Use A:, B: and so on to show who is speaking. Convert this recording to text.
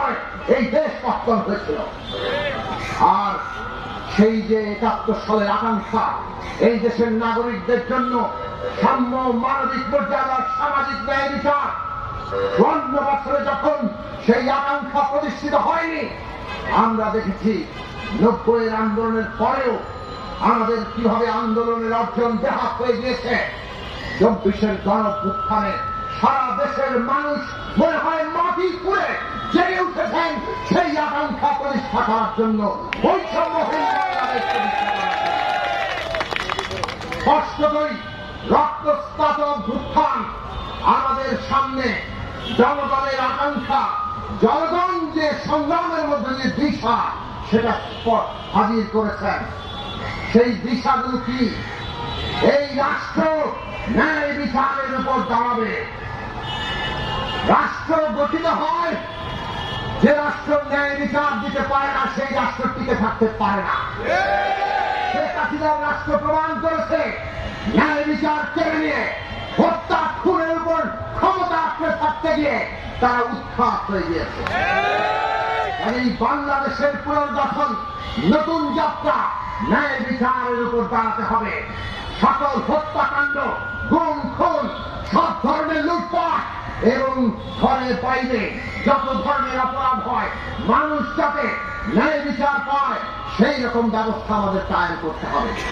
A: সময় এই দেশ পতন হয়েছিল। আর সেই যে ৭১ সালের আকাঙ্ক্ষা, এই দেশের নাগরিকদের জন্য সাম্য, মানবিক মর্যাদা, সামাজিক ন্যায় বিচার, ৫৪ বছরে যখন সেই আকাঙ্ক্ষা প্রতিষ্ঠিত হয়নি, আমরা দেখেছি ৯০-এর আন্দোলনের পরেও আমাদের কিভাবে আন্দোলনের অর্জন ব্যাহত হয়ে গিয়েছে। ২৪-এর গণঅভ্যুত্থানে সারা দেশের মানুষ মনে হয় মাটি খুঁড়ে জেগে উঠেছেন সেই আকাঙ্ক্ষা প্রতিষ্ঠা করার জন্য, বৈষম্যহীন বাংলাদেশ প্রতিষ্ঠা করার জন্য। স্পষ্টতই রক্তস্নাত অভ্যুত্থান আমাদের সামনে জনগণের আকাঙ্ক্ষা, জনগণ যে সংগ্রামের মধ্যে যে দিশা, সেটা হাজির করেছেন। সেই দিশাগুলো কি? এই রাষ্ট্র ন্যায় বিচারের উপর দাঁড়াবে। রাষ্ট্র গঠিত হয়, যে রাষ্ট্র ন্যায় বিচার দিতে পারে না সেই রাষ্ট্র টিকে থাকতে পারে না। শেখ হাসিনার রাষ্ট্র প্রমাণ করেছে ন্যায় বিচার কেড়ে নিয়ে হত্যা খুনের উপর ক্ষমতা আঁকড়ে থাকতে গিয়ে তারা উৎখাত হয়ে গিয়েছে। এই বাংলাদেশের পুনর্গঠন, নতুন যাত্রা ন্যায় বিচারের উপর দাঁড়াতে হবে। সকল হত্যাকাণ্ড, গুম খুন, সব ধরনের লুটপাট এবং ঘরে বাইরে যত ধরনের অপরাধ হয়, মানুষ যাতে ন্যায় বিচার পায় সেই রকম ব্যবস্থা আমাদের কায়েম করতে হবে।